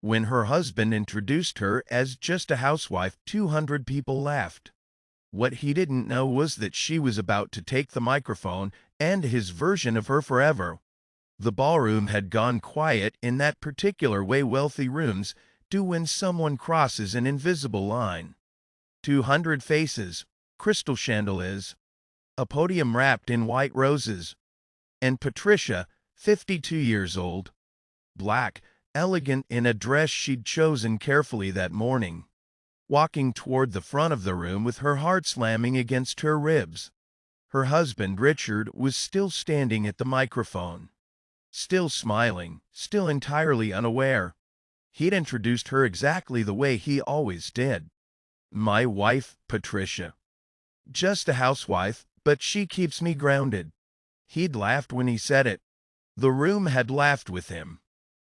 When her husband introduced her as just a housewife, 200 people laughed. What he didn't know was that she was about to take the microphone and his version of her forever. The ballroom had gone quiet in that particular way wealthy rooms do when someone crosses an invisible line. 200 faces, crystal chandeliers, a podium wrapped in white roses, and Patricia, 52 years old, black, elegant in a dress she'd chosen carefully that morning, walking toward the front of the room with her heart slamming against her ribs. Her husband, Richard, was still standing at the microphone, still smiling, still entirely unaware. He'd introduced her exactly the way he always did. "My wife, Patricia. Just a housewife, but she keeps me grounded." He'd laughed when he said it. The room had laughed with him.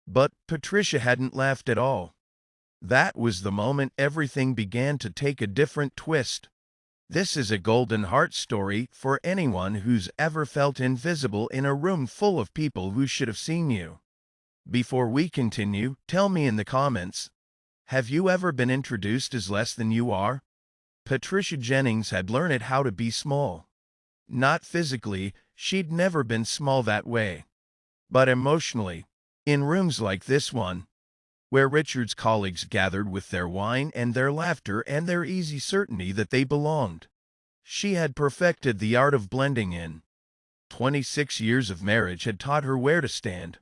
But Patricia hadn't laughed at all. That was the moment everything began to take a different twist. This is a golden heart story for anyone who's ever felt invisible in a room full of people who should have seen you. Before we continue, tell me in the comments, have you ever been introduced as less than you are? Patricia Jennings had learned how to be small. Not physically, she'd never been small that way. But emotionally, in rooms like this one, where Richard's colleagues gathered with their wine and their laughter and their easy certainty that they belonged, she had perfected the art of blending in. 26 years of marriage had taught her where to stand,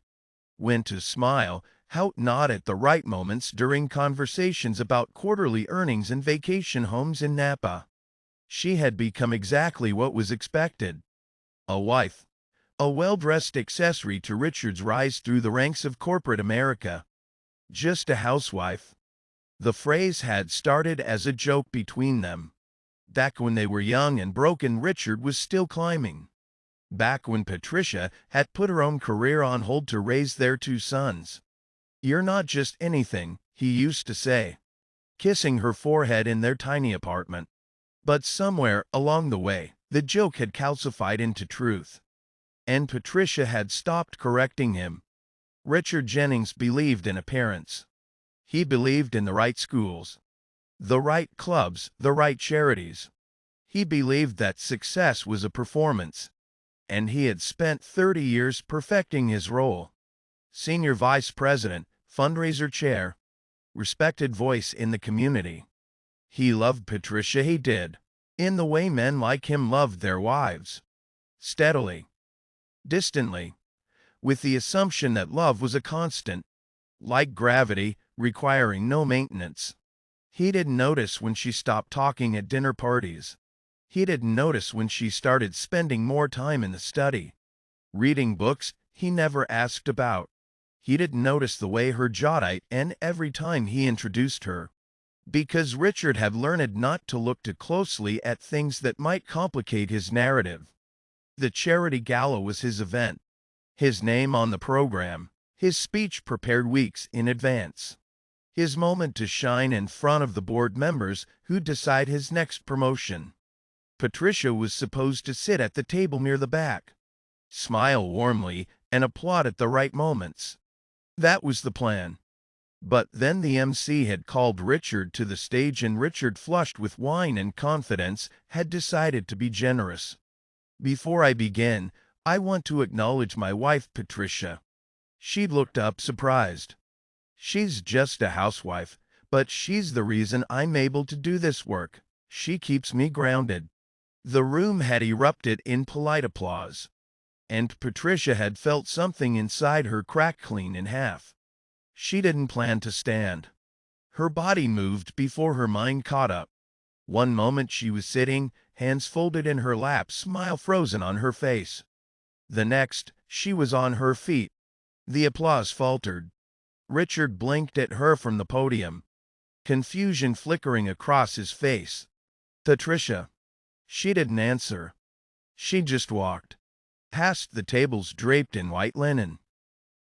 when to smile, how to nod at the right moments during conversations about quarterly earnings and vacation homes in Napa. She had become exactly what was expected: a wife, a well-dressed accessory to Richard's rise through the ranks of corporate America. Just a housewife. The phrase had started as a joke between them. Back when they were young and broken, Richard was still climbing. Back when Patricia had put her own career on hold to raise their 2 sons. "You're not just anything," he used to say, kissing her forehead in their tiny apartment. But somewhere along the way, the joke had calcified into truth, and Patricia had stopped correcting him. Richard Jennings believed in appearance. He believed in the right schools, the right clubs, the right charities. He believed that success was a performance, and he had spent 30 years perfecting his role. Senior Vice President, fundraiser chair, respected voice in the community. He loved Patricia, he did, in the way men like him loved their wives. Steadily, distantly, with the assumption that love was a constant, like gravity, requiring no maintenance. He didn't notice when she stopped talking at dinner parties. He didn't notice when she started spending more time in the study, reading books he never asked about. He didn't notice the way her jaw tightened every time he introduced her, because Richard had learned not to look too closely at things that might complicate his narrative. The charity gala was his event, his name on the program, his speech prepared weeks in advance, his moment to shine in front of the board members who'd decide his next promotion. Patricia was supposed to sit at the table near the back, smile warmly, and applaud at the right moments. That was the plan. But then the MC had called Richard to the stage, and Richard, flushed with wine and confidence, had decided to be generous. "Before I begin, I want to acknowledge my wife, Patricia." She looked up, surprised. "She's just a housewife, but she's the reason I'm able to do this work. She keeps me grounded." The room had erupted in polite applause, and Patricia had felt something inside her crack clean in half. She didn't plan to stand. Her body moved before her mind caught up. One moment she was sitting, hands folded in her lap, smile frozen on her face. The next, she was on her feet. The applause faltered. Richard blinked at her from the podium, confusion flickering across his face. "Patricia." She didn't answer. She just walked past the tables draped in white linen,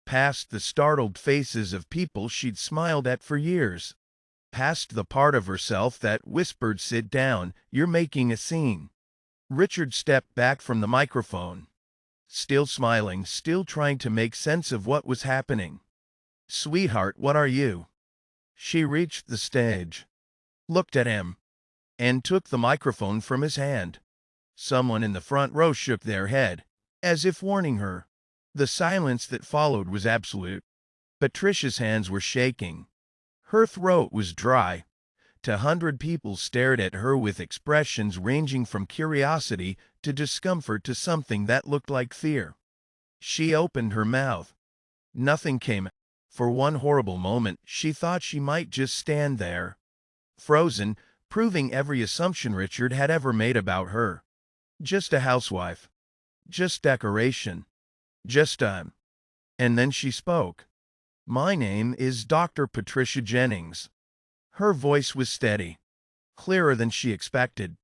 past the startled faces of people she'd smiled at for years, past the part of herself that whispered, "Sit down, you're making a scene." Richard stepped back from the microphone, still smiling, still trying to make sense of what was happening. Sweetheart, what are you? She reached the stage, looked at him, and took the microphone from his hand. Someone in the front row shook their head, as if warning her. The silence that followed was absolute. Patricia's hands were shaking. Her throat was dry. 100 people stared at her with expressions ranging from curiosity to discomfort to something that looked like fear. She opened her mouth. Nothing came. For one horrible moment, she thought she might just stand there, frozen, proving every assumption Richard had ever made about her. Just a housewife. Just decoration. Just And then she spoke. My name is Dr. Patricia Jennings. Her voice was steady, clearer than she expected.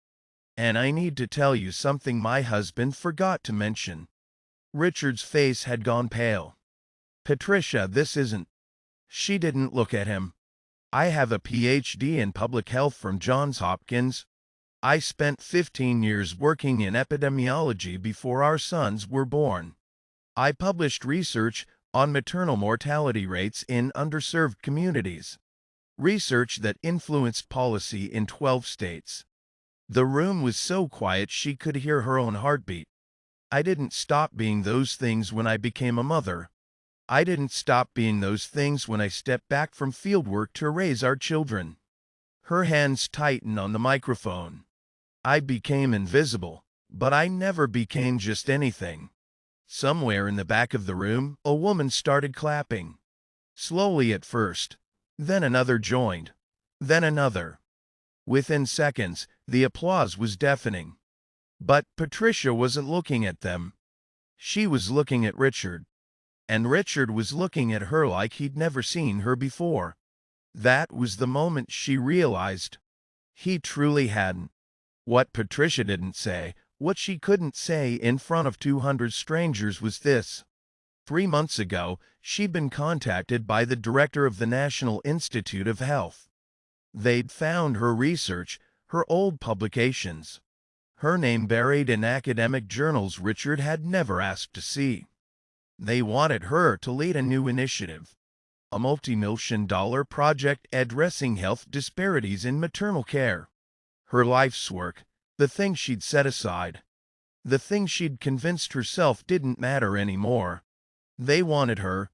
And I need to tell you something my husband forgot to mention. Richard's face had gone pale. Patricia, this isn't. She didn't look at him. I have a PhD in public health from Johns Hopkins. I spent 15 years working in epidemiology before our sons were born. I published research on maternal mortality rates in underserved communities. Research that influenced policy in 12 states. The room was so quiet she could hear her own heartbeat. I didn't stop being those things when I became a mother. I didn't stop being those things when I stepped back from fieldwork to raise our children. Her hands tightened on the microphone. I became invisible, but I never became just anything. Somewhere in the back of the room, a woman started clapping. Slowly at first. Then another joined. Then another. Within seconds, the applause was deafening. But Patricia wasn't looking at them. She was looking at Richard. And Richard was looking at her like he'd never seen her before. That was the moment she realized. He truly hadn't. What Patricia didn't say, what she couldn't say in front of 200 strangers was this. 3 months ago, she'd been contacted by the director of the National Institute of Health. They'd found her research, her old publications. Her name buried in academic journals Richard had never asked to see. They wanted her to lead a new initiative, a multi-million-dollar project addressing health disparities in maternal care. Her life's work, the thing she'd set aside, the thing she'd convinced herself didn't matter anymore. They wanted her,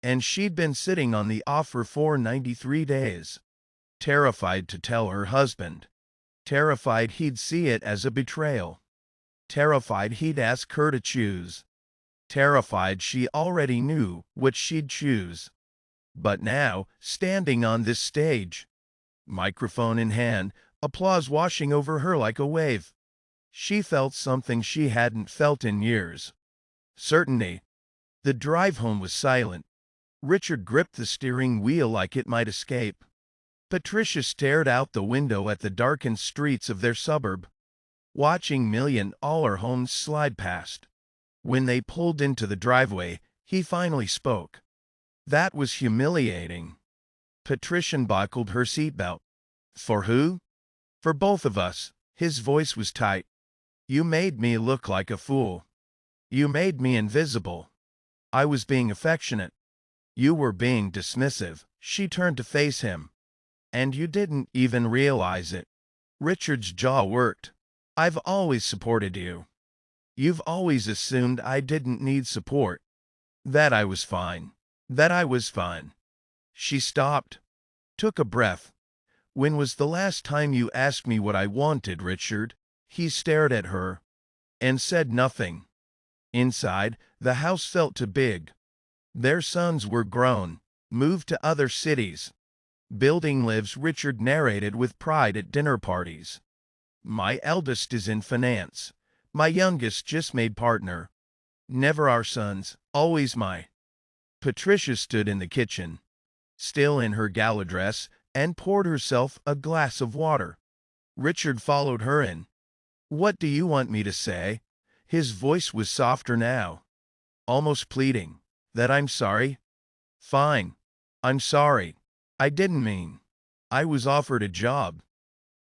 and she'd been sitting on the offer for 93 days, terrified to tell her husband, terrified he'd see it as a betrayal, terrified he'd ask her to choose, terrified she already knew what she'd choose. But now, standing on this stage, microphone in hand, applause washing over her like a wave, she felt something she hadn't felt in years. Certainty. The drive home was silent. Richard gripped the steering wheel like it might escape. Patricia stared out the window at the darkened streets of their suburb, watching million-dollar homes slide past. When they pulled into the driveway, he finally spoke. That was humiliating. Patricia buckled her seatbelt. For who? For both of us. His voice was tight. You made me look like a fool. You made me invisible. I was being affectionate. You were being dismissive. She turned to face him. And you didn't even realize it. Richard's jaw worked. I've always supported you. You've always assumed I didn't need support. That I was fine. That I was fine. She stopped. Took a breath. When was the last time you asked me what I wanted, Richard? He stared at her. And said nothing. Inside, the house felt too big. Their sons were grown, moved to other cities. Building lives, Richard narrated with pride at dinner parties. My eldest is in finance. My youngest just made partner. Never our sons, always my. Patricia stood in the kitchen, still in her gala dress, and poured herself a glass of water. Richard followed her in. What do you want me to say? His voice was softer now, almost pleading. That I'm sorry? Fine. I'm sorry. I didn't mean. I was offered a job.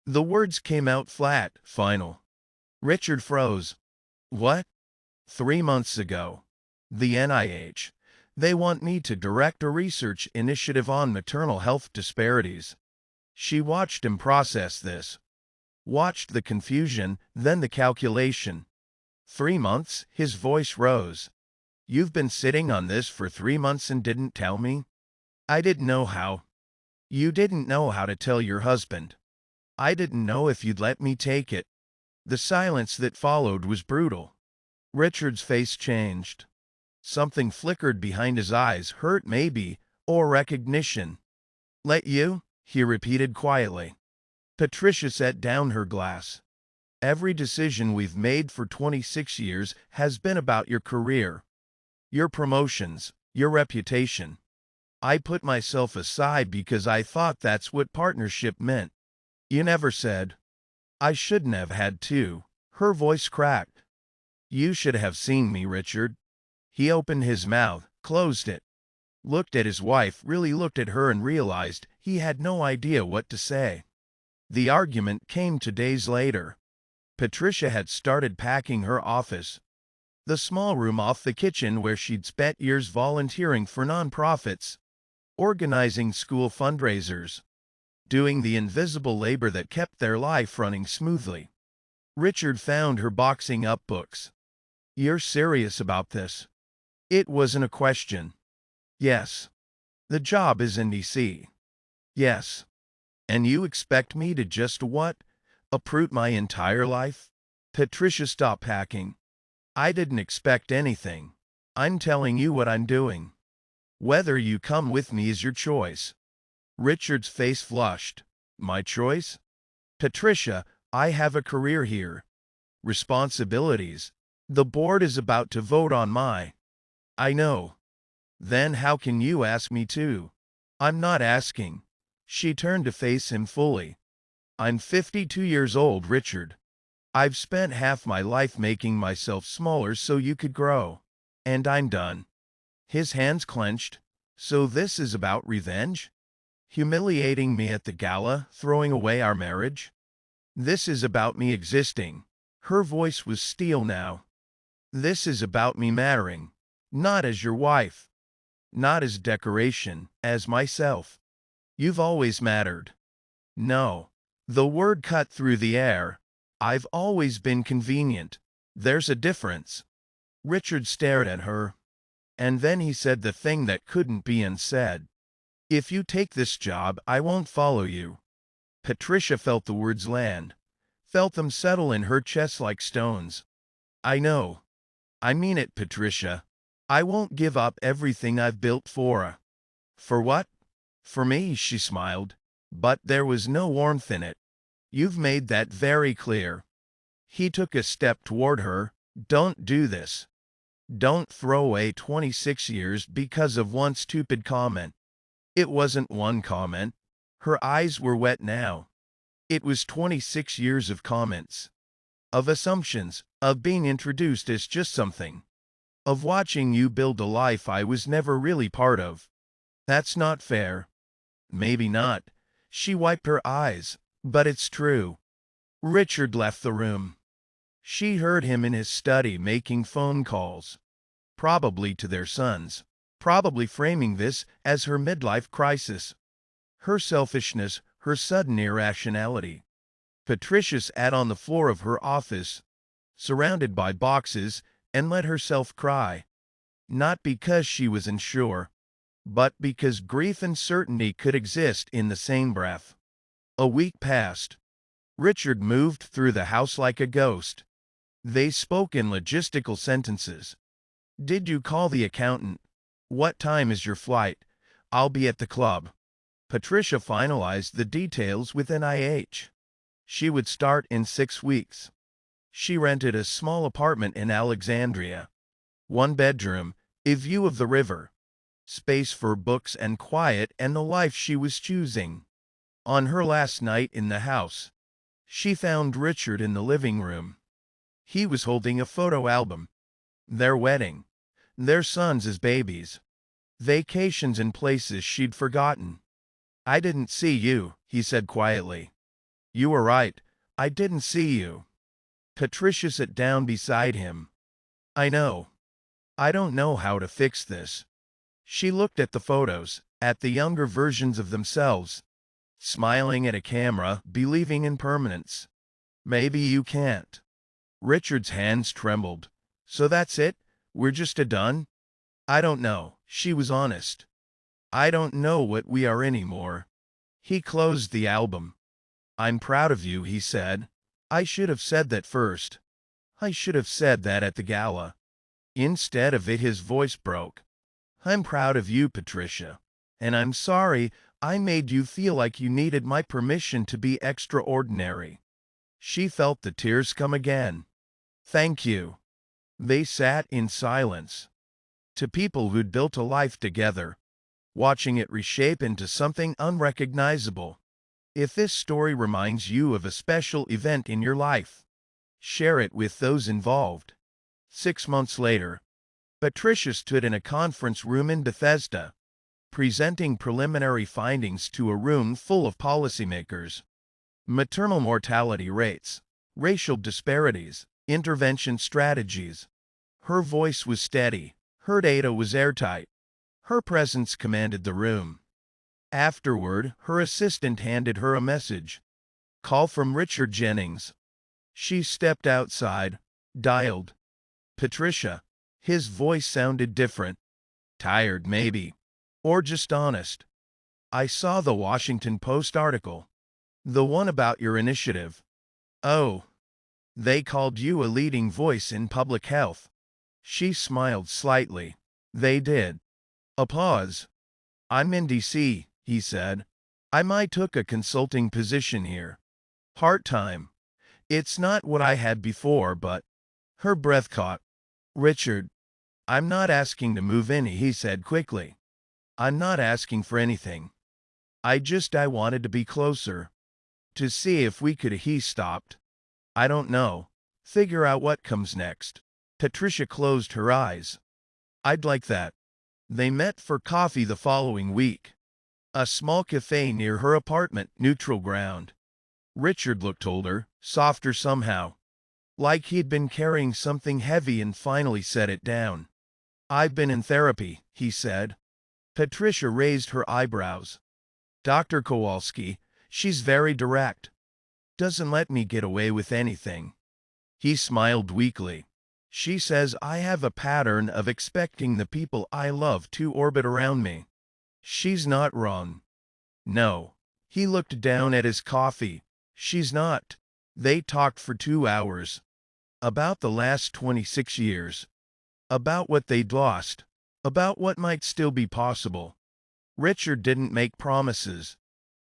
The words came out flat, final. Richard froze. What? 3 months ago. The NIH. They want me to direct a research initiative on maternal health disparities. She watched him process this. Watched the confusion, then the calculation. 3 months, his voice rose. You've been sitting on this for 3 months and didn't tell me? I didn't know how. You didn't know how to tell your husband. I didn't know if you'd let me take it. The silence that followed was brutal. Richard's face changed. Something flickered behind his eyes, hurt maybe, or recognition. Let you? He repeated quietly. Patricia set down her glass. Every decision we've made for 26 years has been about your career, your promotions, your reputation. I put myself aside because I thought that's what partnership meant. You never said. I shouldn't have had to. Her voice cracked. You should have seen me, Richard. He opened his mouth, closed it, looked at his wife, really looked at her, and realized he had no idea what to say. The argument came 2 days later. Patricia had started packing her office, the small room off the kitchen where she'd spent years volunteering for nonprofits, organizing school fundraisers, doing the invisible labor that kept their life running smoothly. Richard found her boxing up books. You're serious about this? It wasn't a question. Yes. The job is in D.C. Yes. And you expect me to just what? Uproot my entire life? Patricia stopped packing. I didn't expect anything. I'm telling you what I'm doing. Whether you come with me is your choice. Richard's face flushed. My choice? Patricia, I have a career here. Responsibilities. The board is about to vote on my... I know. Then how can you ask me to? I'm not asking. She turned to face him fully. I'm 52 years old, Richard. I've spent half my life making myself smaller so you could grow. And I'm done. His hands clenched. So this is about revenge? Humiliating me at the gala, throwing away our marriage? This is about me existing. Her voice was steel now. This is about me mattering. Not as your wife. Not as decoration, as myself. You've always mattered. No. The word cut through the air. I've always been convenient. There's a difference. Richard stared at her. And then he said the thing that couldn't be unsaid. If you take this job, I won't follow you. Patricia felt the words land. Felt them settle in her chest like stones. I know. I mean it, Patricia. I won't give up everything I've built for. For what? For me, she smiled. But there was no warmth in it. You've made that very clear. He took a step toward her. Don't do this. Don't throw away 26 years because of one stupid comment. It wasn't one comment. Her eyes were wet now. It was 26 years of comments. Of assumptions, of being introduced as just something. Of watching you build a life I was never really part of. That's not fair. Maybe not. She wiped her eyes. But it's true. Richard left the room. She heard him in his study making phone calls. Probably to their sons. Probably framing this as her midlife crisis. Her selfishness, her sudden irrationality. Patricia sat on the floor of her office, surrounded by boxes, and let herself cry. Not because she was unsure, but because grief and certainty could exist in the same breath. A week passed. Richard moved through the house like a ghost. They spoke in logistical sentences. Did you call the accountant? What time is your flight? I'll be at the club. Patricia finalized the details with NIH. She would start in 6 weeks. She rented a small apartment in Alexandria. 1 bedroom, a view of the river. Space for books and quiet and the life she was choosing. On her last night in the house, she found Richard in the living room. He was holding a photo album. Their wedding. Their sons as babies. Vacations in places she'd forgotten. I didn't see you, he said quietly. You were right. I didn't see you. Patricia sat down beside him. I know. I don't know how to fix this. She looked at the photos, at the younger versions of themselves, smiling at a camera, believing in permanence. Maybe you can't. Richard's hands trembled. So that's it? We're just done? I don't know. She was honest. I don't know what we are anymore. He closed the album. I'm proud of you, he said. I should have said that first. I should have said that at the gala. Instead of it, his voice broke. I'm proud of you, Patricia. And I'm sorry I made you feel like you needed my permission to be extraordinary. She felt the tears come again. Thank you. They sat in silence. To people who'd built a life together, watching it reshape into something unrecognizable. If this story reminds you of a special event in your life, share it with those involved. 6 months later, Patricia stood in a conference room in Bethesda, presenting preliminary findings to a room full of policymakers. Maternal mortality rates, racial disparities, intervention strategies. Her voice was steady, her data was airtight. Her presence commanded the room. Afterward, her assistant handed her a message. Call from Patricia Jennings. She stepped outside, dialed. Patricia. His voice sounded different. Tired, maybe. Or just honest. I saw the Washington Post article. The one about your initiative. Oh. They called you a leading voice in public health. She smiled slightly. They did. A pause. I'm in D.C., he said. I might took a consulting position here. Part-time. It's not what I had before, but... Her breath caught. Richard. I'm not asking to move in, he said quickly. I'm not asking for anything. I wanted to be closer. To see if we could. He stopped. I don't know. Figure out what comes next. Patricia closed her eyes. I'd like that. They met for coffee the following week. A small cafe near her apartment, neutral ground. Richard looked older, softer somehow. Like he'd been carrying something heavy and finally set it down. I've been in therapy, he said. Patricia raised her eyebrows. Dr. Kowalski, she's very direct. Doesn't let me get away with anything. He smiled weakly. She says I have a pattern of expecting the people I love to orbit around me. She's not wrong. No. He looked down at his coffee. She's not. They talked for 2 hours. About the last 26 years. About what they'd lost. About what might still be possible. Richard didn't make promises.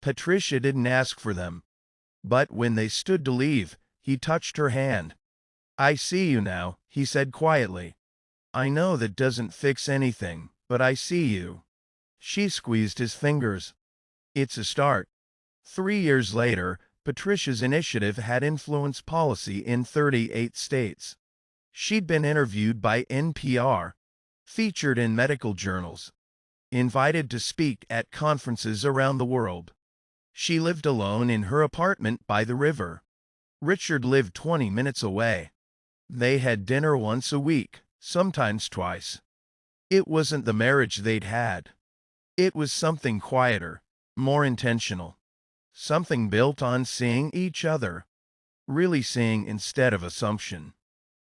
Patricia didn't ask for them. But when they stood to leave, he touched her hand. I see you now, he said quietly. I know that doesn't fix anything, but I see you. She squeezed his fingers. It's a start. 3 years later, Patricia's initiative had influenced policy in 38 states. She'd been interviewed by NPR, featured in medical journals, invited to speak at conferences around the world. She lived alone in her apartment by the river. Richard lived 20 minutes away. They had dinner once a week, sometimes twice. It wasn't the marriage they'd had. It was something quieter, more intentional. Something built on seeing each other. Really seeing instead of assumption.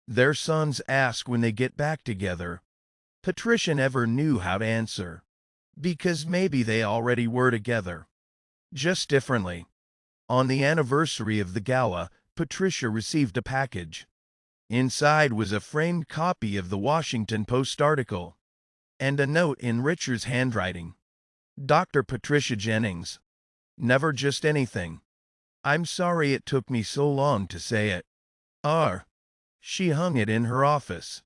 Their sons ask when they get back together. Patricia never knew how to answer. Because maybe they already were together. Just differently. On the anniversary of the gala, Patricia received a package. Inside was a framed copy of the Washington Post article. And a note in Richard's handwriting. Dr. Patricia Jennings. Never just anything. I'm sorry it took me so long to say it. She hung it in her office,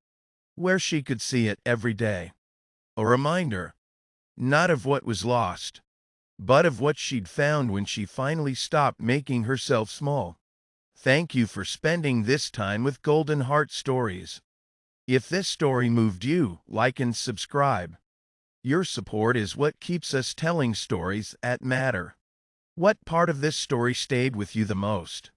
where she could see it every day. A reminder, not of what was lost, but of what she'd found when she finally stopped making herself small. Thank you for spending this time with Golden Heart Stories. If this story moved you, like and subscribe. Your support is what keeps us telling stories that matter. What part of this story stayed with you the most?